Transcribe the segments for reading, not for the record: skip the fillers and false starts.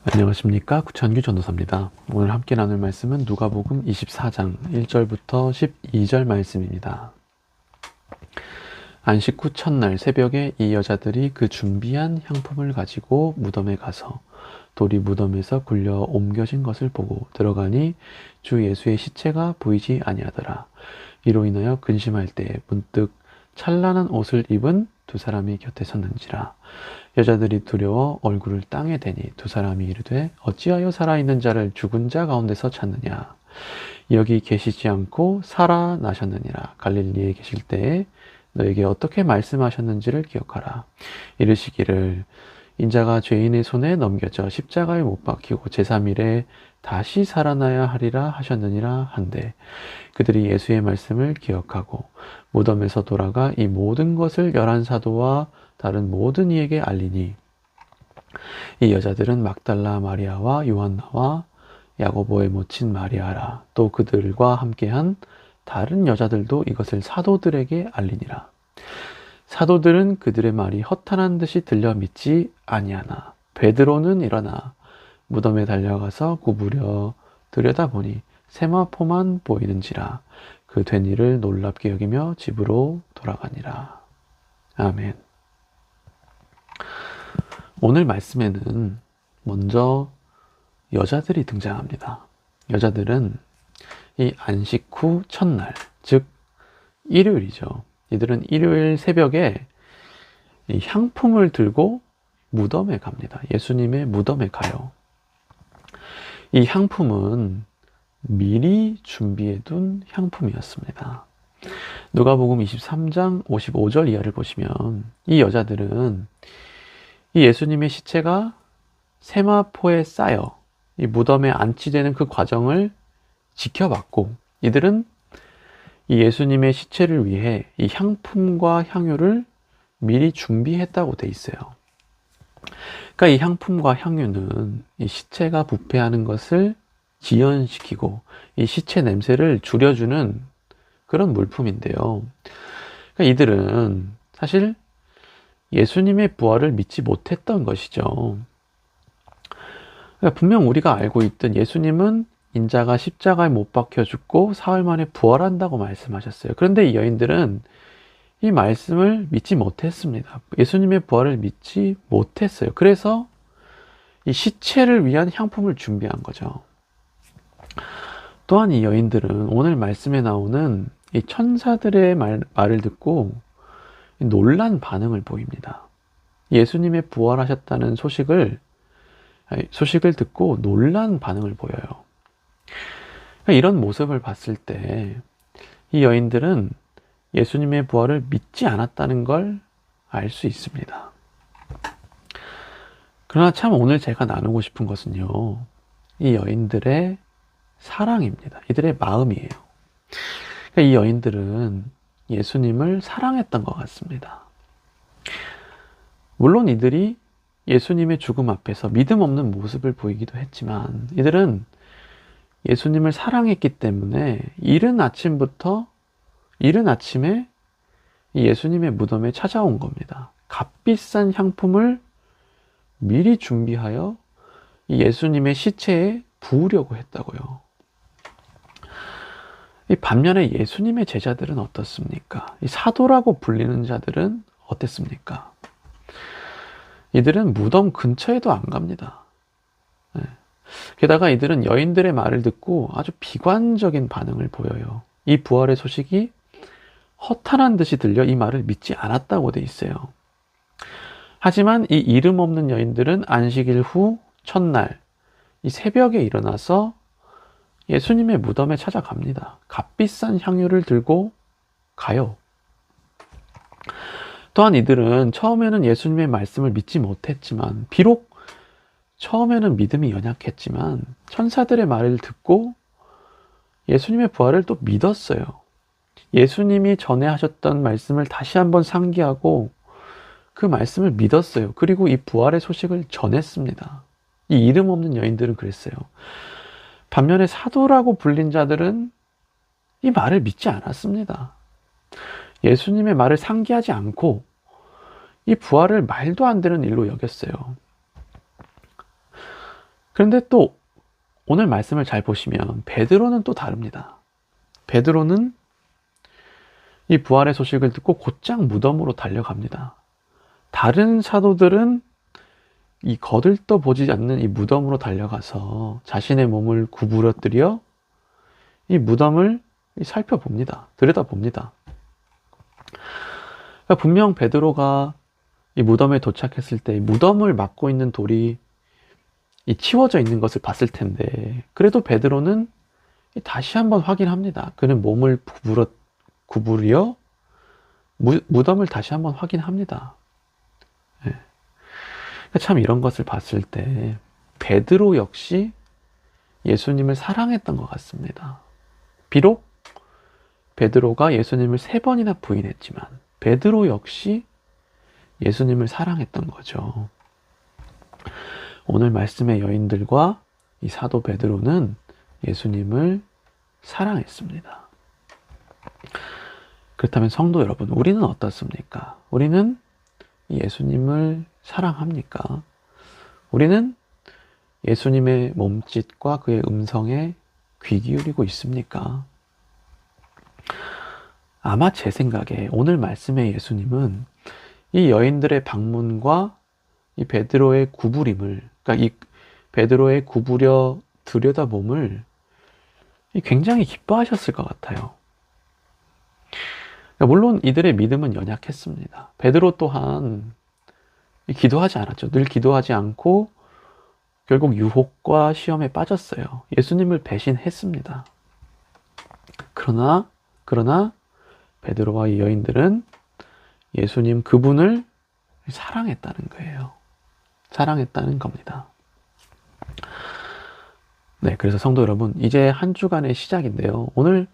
안녕하십니까, 구천규 전도사입니다. 오늘 함께 나눌 말씀은 누가복음 24장 1절부터 12절 말씀입니다. 안식 후 첫날 새벽에 이 여자들이 그 준비한 향품을 가지고 무덤에 가서 돌이 무덤에서 굴려 옮겨진 것을 보고 들어가니 주 예수의 시체가 보이지 아니하더라. 이로 인하여 근심할 때에 문득 찬란한 옷을 입은 두 사람이 곁에 섰는지라. 여자들이 두려워 얼굴을 땅에 대니 두 사람이 이르되 어찌하여 살아있는 자를 죽은 자 가운데서 찾느냐. 여기 계시지 않고 살아나셨느니라. 갈릴리에 계실 때에 너에게 어떻게 말씀하셨는지를 기억하라. 이르시기를 인자가 죄인의 손에 넘겨져 십자가에 못 박히고 제3일에 다시 살아나야 하리라 하셨느니라 한데 그들이 예수의 말씀을 기억하고 무덤에서 돌아가 이 모든 것을 11사도와 다른 모든 이에게 알리니 이 여자들은 막달라 마리아와 요한나와 야고보의 모친 마리아라. 또 그들과 함께한 다른 여자들도 이것을 사도들에게 알리니라. 사도들은 그들의 말이 허탄한 듯이 들려 믿지 아니하나 베드로는 일어나 무덤에 달려가서 구부려 들여다보니 세마포만 보이는지라. 그 된 일을 놀랍게 여기며 집으로 돌아가니라. 아멘. 오늘 말씀에는 먼저 여자들이 등장합니다. 여자들은 이 안식 후 첫날, 즉 일요일이죠. 이들은 일요일 새벽에 이 향품을 들고 무덤에 갑니다. 예수님의 무덤에 가요. 이 향품은 미리 준비해둔 향품이었습니다. 누가복음 23장 55절 이하를 보시면 이 여자들은 이 예수님의 시체가 세마포에 쌓여 이 무덤에 안치되는 그 과정을 지켜봤고 이들은 이 예수님의 시체를 위해 이 향품과 향유를 미리 준비했다고 돼 있어요. 그러니까 이 향품과 향유는 이 시체가 부패하는 것을 지연시키고 이 시체 냄새를 줄여주는 그런 물품인데요. 그러니까 이들은 사실 예수님의 부활을 믿지 못했던 것이죠. 그러니까 분명 우리가 알고 있던 예수님은 인자가 십자가에 못 박혀 죽고 사흘 만에 부활한다고 말씀하셨어요. 그런데 이 여인들은 이 말씀을 믿지 못했습니다. 예수님의 부활을 믿지 못했어요. 그래서 이 시체를 위한 향품을 준비한 거죠. 또한 이 여인들은 오늘 말씀에 나오는 이 천사들의 말을 듣고 놀란 반응을 보입니다. 예수님의 부활하셨다는 소식을 듣고 놀란 반응을 보여요. 이런 모습을 봤을 때 이 여인들은 예수님의 부활을 믿지 않았다는 걸 알 수 있습니다. 그러나 참 오늘 제가 나누고 싶은 것은요, 이 여인들의 사랑입니다. 이들의 마음이에요. 이 여인들은 예수님을 사랑했던 것 같습니다. 물론 이들이 예수님의 죽음 앞에서 믿음 없는 모습을 보이기도 했지만 이들은 예수님을 사랑했기 때문에 이른 아침에 예수님의 무덤에 찾아온 겁니다. 값비싼 향품을 미리 준비하여 예수님의 시체에 부으려고 했다고요. 이 반면에 예수님의 제자들은 어떻습니까? 이 사도라고 불리는 자들은 어땠습니까? 이들은 무덤 근처에도 안 갑니다. 네. 게다가 이들은 여인들의 말을 듣고 아주 비관적인 반응을 보여요. 이 부활의 소식이 허탄한 듯이 들려 이 말을 믿지 않았다고 돼 있어요. 하지만 이 이름 없는 여인들은 안식일 후 첫날 이 새벽에 일어나서 예수님의 무덤에 찾아갑니다. 값비싼 향유를 들고 가요. 또한 이들은 처음에는 예수님의 말씀을 믿지 못했지만 비록 처음에는 믿음이 연약했지만 천사들의 말을 듣고 예수님의 부활을 또 믿었어요. 예수님이 전에 하셨던 말씀을 다시 한번 상기하고 그 말씀을 믿었어요. 그리고 이 부활의 소식을 전했습니다. 이 이름 없는 여인들은 그랬어요. 반면에 사도라고 불린 자들은 이 말을 믿지 않았습니다. 예수님의 말을 상기하지 않고 이 부활을 말도 안 되는 일로 여겼어요. 그런데 또 오늘 말씀을 잘 보시면 베드로는 또 다릅니다. 베드로는 이 부활의 소식을 듣고 곧장 무덤으로 달려갑니다. 다른 사도들은 이 거들떠 보지 않는 이 무덤으로 달려가서 자신의 몸을 구부러뜨려 이 무덤을 살펴봅니다. 들여다봅니다. 그러니까 분명 베드로가 이 무덤에 도착했을 때 무덤을 막고 있는 돌이 이 치워져 있는 것을 봤을 텐데, 그래도 베드로는 다시 한번 확인합니다. 그는 몸을 구부려 무덤을 다시 한번 확인합니다. 예. 참 이런 것을 봤을 때 베드로 역시 예수님을 사랑했던 것 같습니다. 비록 베드로가 예수님을 3번이나 부인했지만 베드로 역시 예수님을 사랑했던 거죠. 오늘 말씀의 여인들과 이 사도 베드로는 예수님을 사랑했습니다. 그렇다면 성도 여러분, 우리는 어떻습니까? 우리는 예수님을 사랑합니까? 우리는 예수님의 몸짓과 그의 음성에 귀 기울이고 있습니까? 아마 제 생각에 오늘 말씀의 예수님은 이 여인들의 방문과 이 베드로의 구부림을, 그러니까 이 베드로의 구부려 들여다봄을 굉장히 기뻐하셨을 것 같아요. 물론 이들의 믿음은 연약했습니다. 베드로 또한 기도하지 않았죠. 늘 기도하지 않고 결국 유혹과 시험에 빠졌어요. 예수님을 배신했습니다. 그러나 베드로와 이 여인들은 예수님 그분을 사랑했다는 거예요. 사랑했다는 겁니다. 네, 그래서 성도 여러분, 이제 한 주간의 시작인데요. 오늘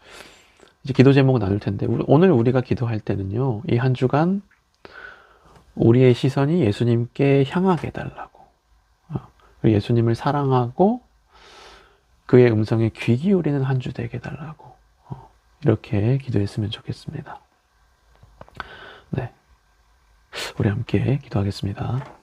이제 기도 제목 나눌 텐데, 오늘 우리가 기도할 때는요, 이 한 주간 우리의 시선이 예수님께 향하게 해달라고, 예수님을 사랑하고 그의 음성에 귀 기울이는 한 주 되게 해달라고, 이렇게 기도했으면 좋겠습니다. 네, 우리 함께 기도하겠습니다.